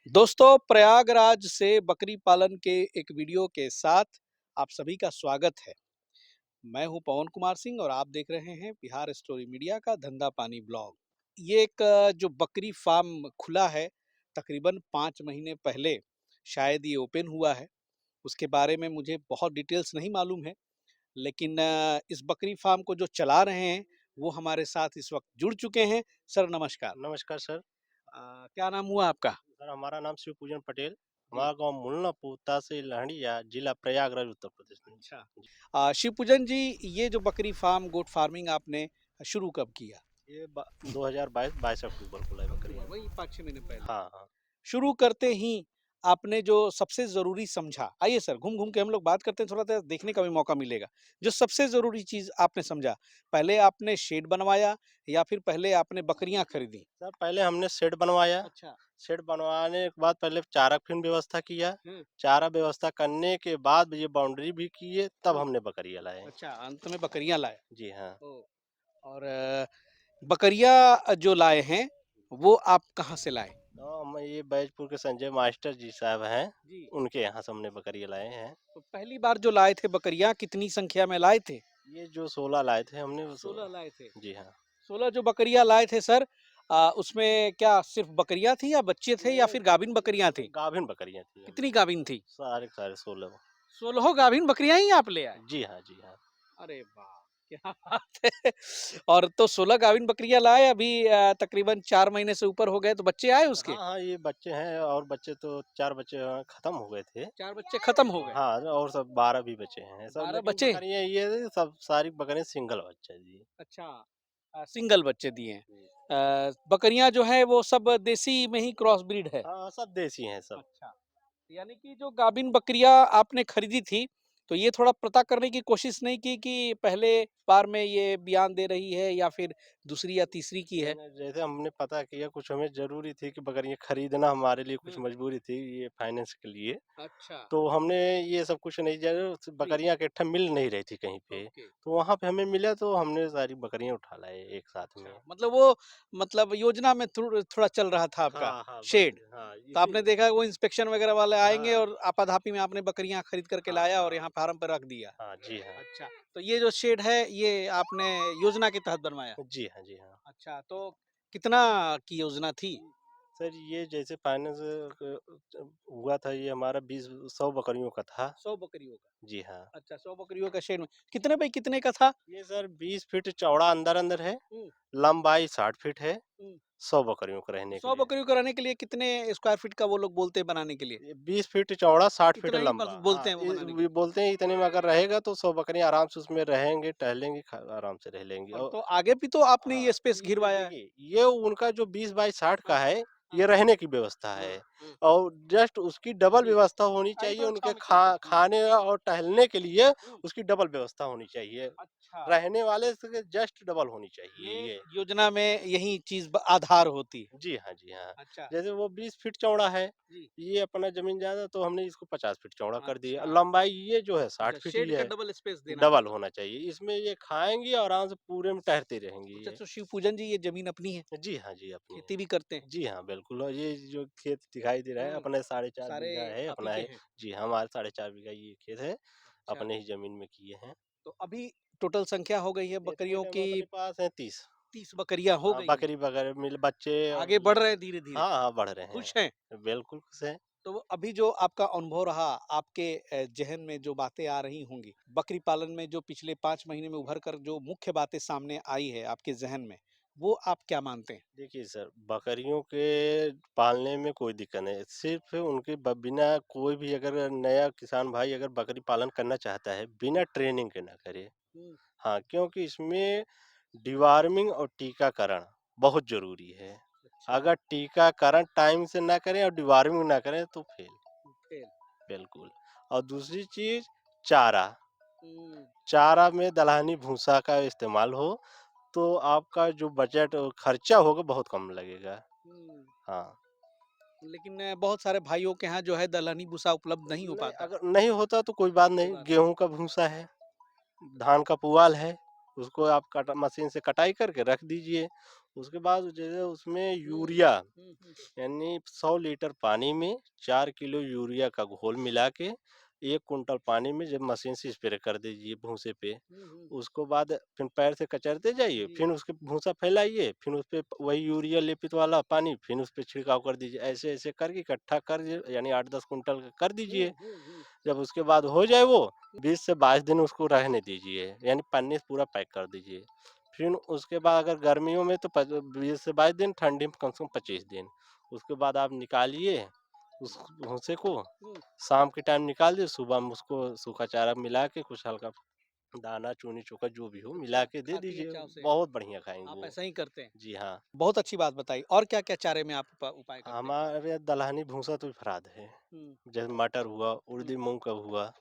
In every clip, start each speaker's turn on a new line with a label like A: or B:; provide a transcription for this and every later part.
A: दोस्तों, प्रयागराज से बकरी पालन के एक वीडियो के साथ आप सभी का स्वागत है। मैं हूं पवन कुमार सिंह और आप देख रहे हैं बिहार स्टोरी मीडिया का धंधा पानी ब्लॉग। ये एक जो बकरी फार्म खुला है, तकरीबन 5 महीने पहले शायद ये ओपन हुआ है। उसके बारे में मुझे बहुत डिटेल्स नहीं मालूम है, लेकिन इस बकरी फार्म को जो चला रहे हैं, वो हमारे साथ इस वक्त जुड़ चुके हैं। सर नमस्कार।
B: नमस्कार सर।
A: क्या नाम हुआ आपका?
B: सर हमारा नाम शिव पूजन पटेल।
A: जी।
B: हमारा गांव मुल्लापुर तहसील लहड़िया जिला प्रयागराज उत्तर प्रदेश में।
A: अच्छा।
B: जी।
A: शिवपूजन जी, ये जो बकरी फार्म, गोट फार्मिंग आपने शुरू कब किया?
B: ये 2022 22 अक्टूबर को लाई
A: कब
B: बकरी
A: हुआ?
B: है।
A: वही 5-6 महीने पहले।
B: हाँ हाँ।
A: शुरू करते ही आपने जो सबसे ज़रूरी समझा, आइए सर घूम-घूम के हम लोग बात करते हैं, थोड़ा-सा देखने का भी मौका मिलेगा। जो सबसे ज़रूरी चीज़ आपने समझा, पहले आपने शेड बनवाया या फिर पहले आपने बकरियाँ खरीदी?
B: सर पहले हमने शेड बनवाया।
A: अच्छा।
B: शेड बनवाने के बाद पहले चारा फिर व्यवस्था किया।
A: हुँ,
B: चारा व्यवस्था करने के बाद ये बाउंड्री भी किए, तब
A: हुँ।
B: हमने बकरियां लाए।
A: अच्छा, अंत में बकरियाँ लाए।
B: जी हाँ।
A: ओह! और बकरियाँ जो लाए हैं, वो आप कहाँ से लाए?
B: तो हम ये बैजपुर के संजय मास्टर जी साहब हैं,
A: जी।
B: उनके यहाँ से हमने बकरियां लाए हैं।
A: तो पहली बार जो लाए थे बकरियाँ, कितनी संख्या में लाए थे?
B: ये जो 16 लाए थे हमने वो
A: 16 लाए थे।
B: जी हाँ।
A: 16 जो बकरियाँ लाए थे सर, उसमें क्या सिर्फ़ बकरियाँ थी या बच्चे थे या
B: नहीं,
A: फिर गाभिन बकरियाँ थी?
B: गाभिन बकरियाँ थी हमने।
A: कितनी गाभिन थी?
B: सारे के सारे 16।
A: 16 गाभिन बकरियाँ ही आप ले आए?
B: जी हाँ, जी हाँ।
A: अरे वाह! क्या बात है। और तो 16 गाभिन बकरियाँ लाए, अभी तकरीबन 4 महीने से ऊपर हो गए, तो बच्चे आए
B: हाँ,
A: उसके?
B: हाँ, ये बच्चे हैं और बच्चे तो 4 बच्चे खत्म हो गए थे।
A: 4 बच्चे खत्म हो गए।
B: हाँ, और सब 12 भी बचे हैं। सब
A: 12
B: लेकिन
A: बचे?
B: बकरियाँ ये सब सारी बकरियाँ सिंगल बच्चा जी।
A: अच्छा। सिंगल बच्चे दिए हैं।
B: जी।
A: बकरियाँ जो है वो सब देसी में ही क्रॉस ब्रीड है?
B: हाँ, सब देसी हैं सब।
A: अच्छा। यानी कि जो गाभिन बकरियाँ आपने खरीदी थी, तो ये थोड़ा पता करने की कोशिश नहीं की कि पहले बार में ये बयान दे रही है या फिर दूसरी या तीसरी की
B: नहीं,
A: है?
B: नहीं, जैसे हमने पता किया कुछ हमें ज़रूरी थी कि बकरियाँ खरीदना हमारे लिए कुछ
A: हुँ।
B: मजबूरी थी ये फाइनेंस के लिए।
A: अच्छा।
B: तो हमने ये सब कुछ नहीं जाना
A: जी।
B: बकरियाँ इकट्ठा मिल नहीं रही थी कहीं पे।
A: ओके।
B: तो वहाँ पे हमें मिला तो हमने सारी बकरियाँ उठा लाए एक साथ में।
A: अच्छा, मतलब वो मतलब योजना में थोड़ा चल रहा था आपका
B: हाँ, हाँ, बस
A: शेड।
B: हाँ,
A: तो
B: इसी
A: आपने देखा वो इंस्पेक्शन वगैरह वाले आएँगे
B: हाँ,
A: और आपाधापी में आपने बकरियाँ खरीद कर के
B: हाँ,
A: लाया और
B: हाँ,
A: यहाँ फार्म पे रख दिया।
B: हाँ, जी हाँ।
A: अच्छा, तो ये जो शेड है ये आपने योजना के तहत बनवाया?
B: जी हाँ, जी हाँ।
A: अच्छा, तो कितना की योजना थी?
B: सर ये जैसे फाइनेंस हुआ था ये हमारा 20 100 बकरियों का था।
A: 100 बकरियों का।
B: जी हाँ।
A: अच्छा, 100 बकरियों का शेड में कितने बाई कितने का था?
B: ये सर 20 फीट चौड़ा अंदर-अंदर है,
A: हुँ,
B: लंबाई 60 फीट है,
A: हुँ।
B: 100 बकरियों को रहने के
A: 100
B: लिए।
A: बकरियों को रहने के लिए कितने स्क्वायर फीट का वो लोग बोलते हैं बनाने के लिए?
B: ये 20 फीट चौड़ा 60 फीट
A: इतना ही
B: लंबा।
A: बस
B: हाँ,
A: बोलते हैं वो बनाने के
B: ये
A: लिए।
B: बोलते हैं इतने में अगर रहेगा तो 100 बकरियाँ आराम से उसमें रहेंगे, टहलेंगी, आराम से रह लेंगी
A: और
B: और
A: तो आगे भी तो आपने
B: हाँ,
A: ये स्पेस
B: ये
A: घिरवाया है।
B: देखिए, ये उनका जो 20 बाई 60
A: हाँ,
B: का है,
A: हाँ,
B: ये रहने की व्यवस्था
A: हाँ,
B: है
A: हाँ।
B: और जस्ट उसकी डबल
A: जी,
B: व्यवस्था होनी
A: दिखाई
B: चाहिए,
A: थोड़ा
B: उनके
A: छाँव में चलते हैं। हुँ,
B: खाने और टहलने के लिए
A: हुँ।
B: उसकी डबल व्यवस्था होनी चाहिए।
A: अच्छा,
B: रहने वाले से जस्ट डबल होनी
A: ये
B: चाहिए ये।
A: योजना में यही चीज़ ब आधार होती है।
B: जी हाँ, जी हाँ।
A: अच्छा,
B: जैसे वो 20 फीट चौड़ा है,
A: जी।
B: ये अपना ज़मीन ज़्यादा तो हमने इसको 50 फीट चौड़ा कर दिया।
A: अच्छा,
B: लंबाई ये जो है
A: अच्छा
B: 60 फीट ही
A: शेड का
B: है,
A: डबल स्पेस देना
B: डबल
A: था।
B: होना चाहिए। इसमें ये खाएँगी और आराम से पूरे में टहलती रहेंगी
A: अच्छा,
B: ये।
A: तो शिव पूजन जी ये ज़मीन अपनी है?
B: जी हाँ, जी अपनी है।
A: खेती भी करते हैं?
B: जी हाँ, बिल्कुल और ये जो खेत दिखाई दे रहा है
A: हुँ,
B: अपने 4.5
A: सारे
B: बीघा है,
A: आप ही
B: अपना
A: के
B: है।
A: हैं?
B: जी, हमारा 4.5 बीघा ये खेत है,
A: अच्छा,
B: अपने ही ज़मीन में किए हैं।
A: तो अभी टोटल संख्या हो गई है
B: ये
A: बकरियों
B: टोटल
A: की,
B: अपने पास है 30।
A: 30 बकरियाँ हो
B: हाँ,
A: गई हैं।
B: बकरी वगैरह मिल बच्चे
A: आगे बढ़ रहे हैं धीरे-धीरे।
B: हाँ, हाँ, बढ़ रहे
A: खुश हैं?
B: हैं। बिल्कुल खुश हैं।
A: तो अभी जो आपका अनुभव रहा, आपके ज़हन में जो बातें आ रही होंगी, बकरी पालन में जो पिछले 5 महीने में उभर कर जो मुख्य बातें सामने आई है आपके ज़हन में, वो आप क्या मानते हैं?
B: देखिए सर, बकरियों के पालने में कोई दिक्कत नहीं है। सिर्फ़ उनके बिना कोई भी अगर नया किसान भाई अगर बकरी पालन करना चाहता है, बिना ट्रेनिंग के ना करे।
A: हुँ,
B: हाँ, क्योंकि इसमें डिवॉर्मिंग और टीकाकरण बहुत ज़रूरी है।
A: अच्छा,
B: अगर टीकाकरण टाइम से ना करें और डिवॉर्मिंग ना करें तो फेल,
A: फिर?
B: बिल्कुल। और दूसरी चीज़ चारा,
A: हुँ,
B: चारा में दलहनी भूसा का इस्तेमाल हो, तो आपका जो बजट खर्चा होगा बहुत कम लगेगा।
A: हुँ।
B: हाँ।
A: लेकिन बहुत सारे भाइयों के यहाँ जो है दलहनी भूसा उपलब्ध नहीं हो
B: नहीं,
A: पाता।
B: अगर नहीं होता तो कोई बात
A: कोई
B: नहीं,
A: बात नहीं।
B: गेहूँ का भूसा है, धान का पुआल है, उसको आप मशीन से कटाई करके रख दीजिए, उसके बाद जैसे उसमें
A: हुँ,
B: यूरिया
A: हुँ, हुँ,
B: यानी 100 लीटर पानी में 4 किलो यूरिया का घोल मिला के 1 कुंटल पानी में जब मशीन से स्प्रे कर दीजिए भूसे पे।
A: हुँ, हुँ,
B: उसको बाद फिर पैर से कचरते जाइए,
A: जी,
B: फिर उसके भूसा फैलाइए, फिर उस पे वही यूरिया लेपित वाला पानी फिर उस पे छिड़काव कर दीजिए। ऐसे-ऐसे करके इकट्ठा कर यानी 8-10 कुंटल का कर
A: हुँ,
B: दीजिए।
A: हुँ, हुँ,
B: जब उसके बाद हो जाए वो 20 से 22 दिन उसको रहने दीजिए, यानी पन्नी से पूरा पैक कर दीजिए। फिर उसके बाद अगर गर्मियों में तो 20 से 22 दिन, ठंडी में कम से कम 25 दिन। उसके बाद आप निकालिए उस भूसे को,
A: हुँ,
B: शाम के टाइम निकाल दिए, सुबह में उसको सूखा चारा मिला के कुछ हल्का दाना, चूनी-चोकर जो भी हो मिला
A: अच्छा,
B: के दे
A: खाती है
B: दीजिए,
A: चाव से,
B: बहुत बढ़िया खाएँगे
A: आप
B: वो।
A: ऐसा ही करते हैं।
B: जी हाँ,
A: बहुत अच्छी बात बताई और क्या-क्या चारे में आप उपाय करते हैं?
B: हमारे दलहनी भूसा तो फराद है,
A: हुँ,
B: जैसे मटर हुआ,
A: हुँ,
B: उड़दी मूँग का हुआ,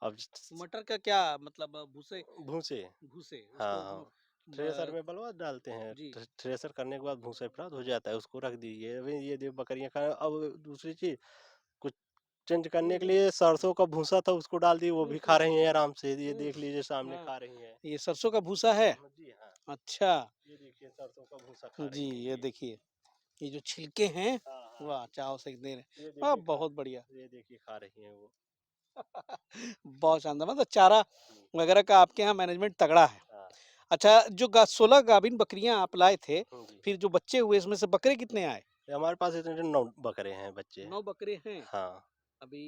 B: अब
A: मटर का क्या मतलब भूसे
B: भूसे
A: भूसे
B: हाँ,
A: उसको
B: हाँ। थ्रेसर
A: ब
B: में बलवा डालते हैं,
A: जी,
B: थ्रेसर करने के बाद भूसा प्राप्त हो जाता है, उसको रख दीजिए। अभी ये देखो बकरियाँ खा अब दूसरी चीज़ कुछ चेंज
A: हुँ,
B: करने के
A: हुँ,
B: लिए सरसों का भूसा था उसको डाल दिए, वो
A: हुँ,
B: भी खा
A: हुँ,
B: रही हैं आराम से। ये
A: हुँ,
B: देख लीजिए सामने
A: हाँ,
B: खा रही हैं।
A: ये सरसों का भूसा है?
B: जी हाँ,
A: अच्छा,
B: ये देखिए सरसों का भूसा खा
A: जी,
B: रही हैं
A: ये
B: ये।
A: देखिए, ये जो छिलके हैं,
B: हाँ, हाँ।
A: वाह! चाव से दे रहे
B: ये
A: हैं।
B: देखिए
A: बहुत बढ़िया।
B: खा रही हैं वो।
A: बहुत शानदार मतलब चारा
B: हुँ,
A: वगैरह का आपके यहाँ मैनेजमेंट तगड़ा है।
B: हाँ।
A: अच्छा जो 16 गाभिन बकरियां आप लाए थे,
B: हुँ, जी।
A: फिर जो बच्चे हुए इसमें से बकरे कितने आए?
B: ये हमारे पास इतने 9 बकरे हैं बच्चे।
A: 9 बकरे हैं।
B: हाँ,
A: अभी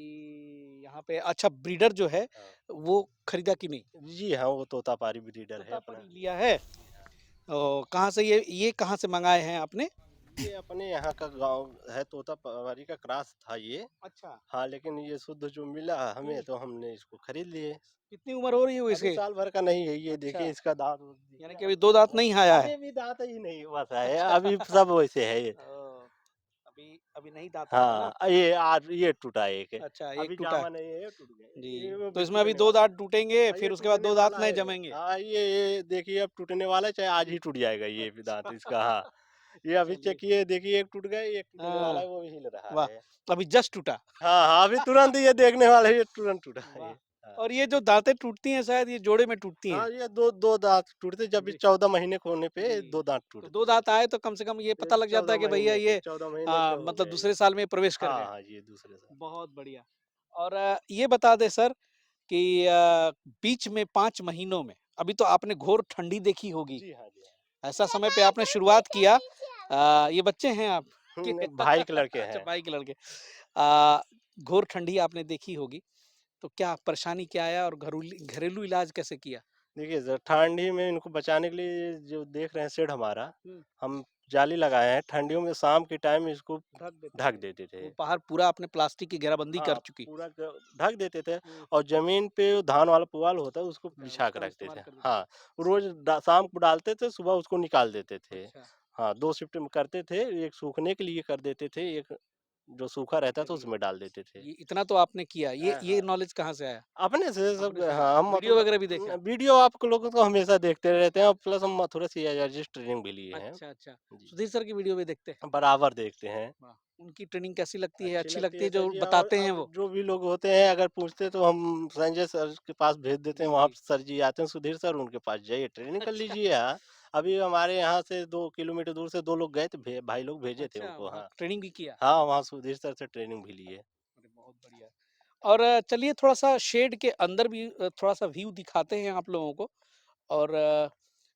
A: यहाँ पे अच्छा ब्रीडर जो है
B: हाँ।
A: वो खरीदा कि नहीं?
B: जी हाँ, वो तोतापारी ब्रीडर है अपना।
A: तोतापरी लिया है?
B: जी हाँ।
A: ओह! कहाँ से ये कहाँ से मँगाए हैं आपने?
B: ये अपने यहाँ का गाँव है तोतापरी का क्रॉस था ये।
A: अच्छा।
B: हाँ, लेकिन ये शुद्ध जो मिला हमें
A: हुँ,
B: तो हमने इसको खरीद लिए।
A: कितनी उम्र हो रही है वो
B: अभी
A: इसके?
B: साल भर का नहीं है ये
A: अच्छा,
B: देखिए इसका दाँत-वूँत
A: यानी
B: देखिए
A: कि
B: आप
A: अभी 2 दाँत नहीं आया है।
B: अभी भी दाँत ही नहीं हुआ सा है,
A: अच्छा।
B: अभी सब वैसे है ये।
A: ओह! अभी अभी नहीं दाँत आया है ना?
B: हाँ, ये आज ये टूटा एक है।
A: अच्छा, एक
B: अभी
A: टूटा है।
B: जामा नहीं है, ये टूट गया।
A: जी,
B: ये
A: तो
B: भी
A: इसमें अभी
B: टूटने
A: 2
B: वाला
A: दाँत टूटेंगे,
B: है। ये
A: फिर उसके बाद
B: टूटने
A: 2 दाँत
B: वाला
A: नए
B: है।
A: जमेंगे।
B: हाँ, ये देखिए अब टूटने वाला है, चाहे आज
A: हुँ,
B: ही टूट जाएगा ये भी दाँत
A: अच्छा।
B: इसका हाँ। ये अभी चेक
A: चलिए,
B: किए देखिए एक टूट गया, एक टूटने वाला
A: हाँ,
B: है वो भी हिल रहा
A: वाह!
B: है।
A: अभी जस्ट टूटा।
B: हाँ, हाँ, अभी तुरंत ये देखने वाला है, ये तुरंत टूटा है
A: वाह!
B: ये। हाँ।
A: और ये जो दाँतें टूटती हैं शायद ये जोड़े में टूटती हैं।
B: हाँ, ये 2 दाँत टूटते जब भी
A: जी,
B: 14 महीने के होने पे
A: जी।
B: 2 दाँत
A: तो
B: टूटते
A: 2
B: हैं।
A: दाँत आए तो कम से कम ये
B: ये
A: पता लग जाता
B: 14
A: है कि भैया
B: महीने के
A: ये
B: 14 महीने के हो
A: मतलब
B: गए ये।
A: दूसरे साल में प्रवेश कर
B: हाँ,
A: गए।
B: हाँ, ये दूसरे साल।
A: बहुत बढ़िया। और ये बता दें सर कि बीच में 5 महीनों में अभी तो आपने घोर ठंडी देखी होगी।
B: जी हाँ, जी हाँ।
A: ऐसा समय पे आपने शुरुआत किया ये बच्चे हैं आपके
B: भाई के लड़के
A: अच्छा
B: हैं।
A: भाई के लड़के। अ, घोर ठंडी आपने देखी होगी, तो क्या परेशानी क्या आया और घरेलू इलाज कैसे किया?
B: देखिए सर, ठंडी में इनको बचाने के लिए जो देख रहे हैं शेड हमारा,
A: हुँ,
B: हम जाली लगाए हैं, ठंडियों में शाम के टाइम इसको
A: ढक देते
B: ढक
A: थे।
B: देते थे।
A: वो बाहर पूरा आपने प्लास्टिक की घेराबंदी कर
B: हाँ,
A: चुकी।
B: पूरा ढक देते थे
A: हुँ,
B: और ज़मीन पे धान वाला पुआल होता है उसको
A: अच्छा
B: बिछा के
A: उसका
B: रखते
A: इस्तेमाल
B: थे।
A: कर देते थे।
B: हाँ, रोज़ शाम को डालते थे, सुबह उसको निकाल देते थे।
A: अच्छा,
B: हाँ, 2 शिफ्ट में करते थे, एक सूखने के लिए कर देते थे, एक जो सूखा रहता था
A: चलिए,
B: उसमें डाल देते थे।
A: ये इतना तो आपने किया। ये
B: हाँ।
A: नॉलेज कहाँ से आया?
B: अपने से सब
A: अपने से
B: हाँ,
A: सीखा,
B: हम
A: वीडियो
B: मतलब
A: वगैरह भी देखा?
B: वीडियो आप लोगों को हमेशा देखते रहते हैं और प्लस हम मथुरा सीआईआरजी ट्रेनिंग भी लिए हैं।
A: अच्छा, अच्छा।
B: जी,
A: सुधीर सर की वीडियो भी देखते हैं?
B: बराबर देखते हैं।
A: वाह! उनकी ट्रेनिंग कैसी लगती है?
B: अच्छी
A: अच्छी
B: लगती
A: लगती है
B: है सर
A: जो
B: जी और
A: बताते हैं
B: अब
A: वो?
B: जो भी लोग होते हैं अगर पूछते तो हम संजय सर के पास भेज देते हैं,
A: जी,
B: वहाँ
A: जी।
B: पे सर जी आते हैं सुधीर सर उनके पास जाइए ट्रेनिंग कर
A: अच्छा,
B: लीजिए हाँ। अभी हमारे यहाँ से 2 किलोमीटर दूर से 2 लोग गए थे भाई लोग भेजे थे
A: अच्छा
B: उनको
A: वहाँ
B: हाँ।
A: ट्रेनिंग भी किया?
B: हाँ, वहाँ सुधीर सर से ट्रेनिंग भी लिए।
A: अरे बहुत बढ़िया। और चलिए थोड़ा-सा शेड के अंदर भी थोड़ा-सा व्यू दिखाते हैं आप लोगों को और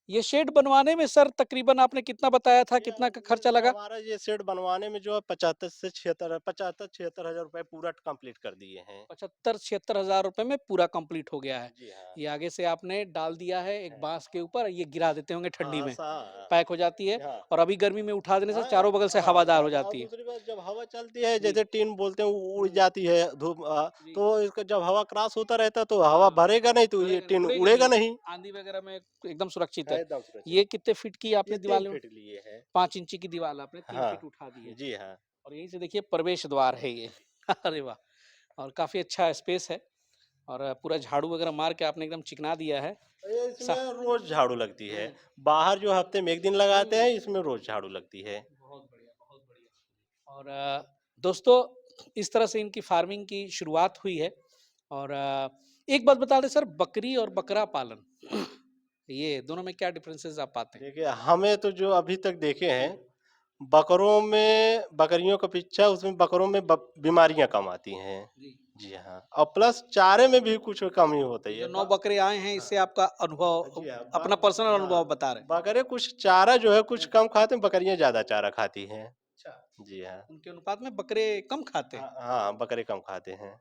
A: ये शेड बनवाने में सर तकरीबन आपने कितना बताया था, कितना का खर्चा
B: ये
A: लगा?
B: हमारा ये सेट बनवाने में जो है 75 से 76 हज़ार रुपए पूरा कंप्लीट कर दिए हैं।
A: 75-76 हज़ार रुपए में पूरा कंप्लीट हो गया है।
B: जी हाँ।
A: ये आगे से आपने डाल दिया है एक
B: हाँ,
A: बाँस के ऊपर, ये गिरा देते होंगे ठंडी
B: हाँ,
A: में,
B: सा
A: पैक हो जाती है
B: हाँ।
A: और अभी गर्मी में उठा देने से
B: हाँ,
A: चारों बगल से
B: हाँ,
A: हवादार हो
B: और
A: जाती है।
B: दूसरी बात जब हवा चलती है
A: जी।
B: जैसे टीन बोलते हैं वो उड़
A: हुँ,
B: जाती है धूप
A: जी।
B: तो इसका जब हवा क्रॉस होता रहता है तो हवा
A: हाँ,
B: भरेगा नहीं तो ये
A: भरेगा नहीं,
B: टीन
A: उड़ेगी
B: उड़ेगा
A: नहीं।
B: नहीं।
A: आँधी वगैरह में एकदम सुरक्षित
B: है
A: है।
B: एकदम सुरक्षित।
A: ये कितने फीट की आपने
B: ये 3
A: दीवाल
B: फीट लिए है।
A: 5 इंची की दीवार आपने 3
B: हाँ,
A: फीट उठा दी है
B: जी हाँ।
A: और यहीं से देखिए प्रवेश द्वार है ये। अरे वाह! और काफ़ी अच्छा स्पेस है और पूरा झाड़ू वगैरह मार के आपने एकदम चिकना दिया है।
B: ये
A: सा
B: इसमें रोज झाड़ू लगती है।
A: हुँ,
B: बाहर जो हफ्ते में 1 दिन लगाते हैं
A: हुँ।
B: इसमें रोज झाड़ू लगती है।
A: बहुत बढ़िया, बहुत बढ़िया। और दोस्तों इस तरह से इनकी फार्मिंग की शुरुआत हुई है और एक बात बता दें सर बकरी और बकरा पालन ये दोनों में क्या डिफरेंसेस आप पाते हैं?
B: देखिए, हमें तो जो अभी तक देखे हैं, बकरों में बकरियों की अपेक्षा उसमें बकरों में बीमारियां कम आती हैं।
A: जी।
B: जी हाँ, और प्लस चारे में भी कुछ कमी होती
A: जो
B: है।
A: 9 बकरे आए हैं
B: हाँ,
A: इससे आपका अनुभव
B: जी हाँ,
A: अपना पर्सनल
B: हाँ,
A: अनुभव बता रहे हैं।
B: बकरे कुछ चारा जो है कुछ कम खाते हैं, बकरियां ज्यादा चारा खाती हैं।
A: अच्छा,
B: जी हाँ,
A: उनके अनुपात में बकरे कम खाते हैं।
B: हाँ, हाँ, बकरे कम खाते हैं।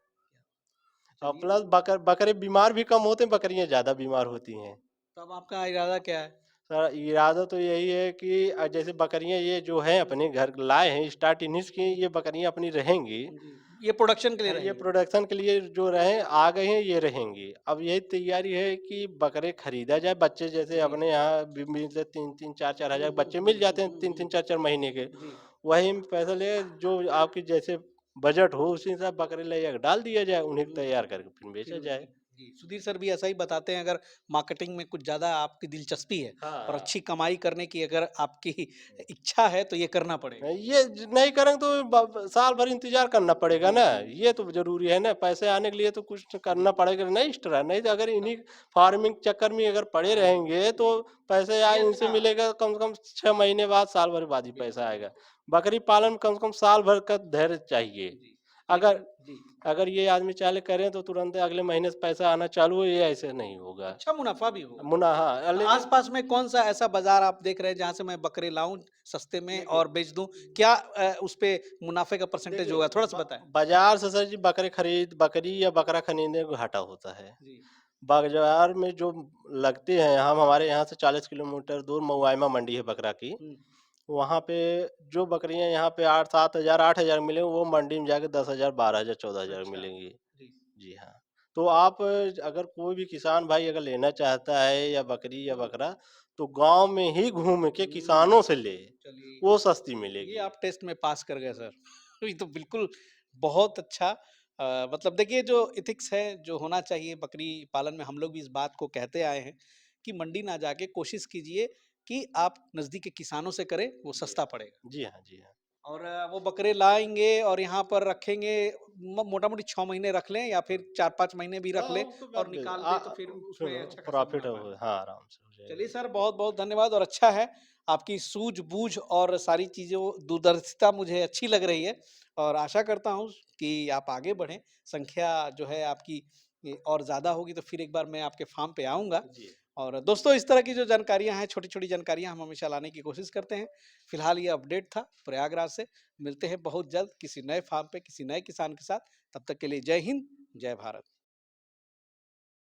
B: और
A: चलिए,
B: प्लस बकरे बीमार भी कम होते हैं, बकरियां ज्यादा बीमार होती हैं।
A: तो अब आपका इरादा क्या है?
B: सर, इरादा तो यही है कि जैसे बकरियां ये जो हैं अपने घर लाए हैं, स्टार्ट इन्हीं की ये बकरियां अपनी रहेंगी।
A: जी, ये प्रोडक्शन के लिए
B: ये
A: रहेंगे।
B: प्रोडक्शन के लिए जो रहे आ गए हैं, ये रहेंगी। अब यही तैयारी है कि बकरे खरीदा जाए, बच्चे जैसे
A: जी।
B: अपने यहाँ मिलते 3-3 4-4 हजार बच्चे मिल जाते हैं, 3-3 4-4 महीने के।
A: जी।
B: वही में पैसा ले, जो आपकी जैसे बजट हो उसी हिसाब बकरे ले जाकर डाल दिया जाए, उन्हें तैयार करके फिर बेचा जाए।
A: जी, सुधीर सर भी ऐसा ही बताते हैं, अगर मार्केटिंग में कुछ ज़्यादा आपकी दिलचस्पी है और
B: हाँ।
A: अच्छी कमाई करने की अगर आपकी इच्छा है तो ये करना पड़ेगा।
B: ये नहीं करेंगे तो साल भर इंतजार करना पड़ेगा
A: जी,
B: ना।
A: जी, जी।
B: ये तो जरूरी है ना, पैसे आने के लिए तो कुछ तो करना
A: जी।
B: पड़ेगा ना एक्स्ट्रा। नहीं तो अगर इन्हीं फार्मिंग चक्कर में अगर पड़े रहेंगे तो पैसे
A: ये
B: इनसे
A: अच्छा।
B: मिलेगा कम से कम 6 महीने बाद, साल भर बाद ही
A: बिल्कुल,
B: पैसा आएगा।
A: बिल्कुल।
B: बकरी पालन में कम से कम साल भर का धैर्य चाहिए।
A: जी,
B: अगर
A: लेकिन जी,
B: अगर ये आदमी चाले करें तो तुरंत अगले महीने से पैसा आना चालू हो, ये ऐसे नहीं होगा।
A: अच्छा मुनाफ़ा भी होगा।
B: मुनाहा
A: तो
B: लेकिन
A: आस-पास में कौन-सा ऐसा बाज़ार आप देख रहे हैं जहाँ से मैं बकरे लाऊँ सस्ते में
B: देखिए
A: और बेच दूँ? क्या उसपे मुनाफ़े का परसेंटेज
B: देखिए
A: होगा? थोड़ा-सा बताएँ।
B: बाजार से सर जी बकरी या बकरा खरीदने को घाटा होता है।
A: जी।
B: बाजार में जो लगते हैं, हम हमारे यहाँ से 40 किलोमीटर दूर मउआइमा मंडी है बकरा की।
A: हुँ।
B: वहाँ पे जो बकरियाँ यहाँ पे 8-7 हज़ार 8 हज़ार मिले, वो मंडी में जाके 10 हज़ार 12 हज़ार 14 हज़ार
A: अच्छा।
B: मिलेंगी।
A: जी।
B: जी हाँ। तो आप अगर कोई भी किसान भाई अगर लेना चाहता है या बकरी या
A: हुँ।
B: बकरा, तो गाँव में ही घूम के
A: हुँ।
B: किसानों से ले,
A: चलिए,
B: वो सस्ती
A: ये
B: मिलेगी।
A: आप टेस्ट में पास कर गए सर। ये तो बिल्कुल बहुत अच्छा। मतलब देखिए, जो एथिक्स है, जो होना चाहिए बकरी पालन में, हम लोग भी इस बात को कहते आए हैं कि मंडी ना जाके कोशिश कीजिए कि आप नज़दीक के किसानों से करें, वो
B: जी
A: सस्ता पड़ेगा।
B: हाँ। जी हाँ, जी हाँ।
A: और वो बकरे लाएँगे और यहाँ पर रखेंगे, म मोटा-मोटी 6 महीने रख लें या फिर 4-5 महीने भी रख
B: हाँ,
A: लें
B: उसके
A: और
B: बाद
A: निकाल दें, तो फिर उसमें अच्छा खासा
B: प्रॉफ़िट
A: मुनाफ़ा है।
B: हो, हाँ, आराम से हो
A: चलिए
B: जाएगा।
A: सर, बहुत-बहुत धन्यवाद। और अच्छा है, आपकी सूझ-बूझ और सारी चीज़ों दूरदर्शिता मुझे अच्छी लग रही है और आशा करता हूँ कि आप आगे बढ़ें। संख्या जो है आपकी और ज़्यादा होगी तो फिर एक बार मैं आपके फ़ार्म पे आऊँगा।
B: जी।
A: और दोस्तों, इस तरह की जो जानकारियाँ हैं, छोटी-छोटी जानकारियाँ हम हमेशा लाने की कोशिश करते हैं। फिलहाल ये अपडेट था प्रयागराज से। मिलते हैं बहुत जल्द किसी नए फ़ार्म पे, किसी नए किसान के साथ। तब तक के लिए जय हिंद, जय भारत।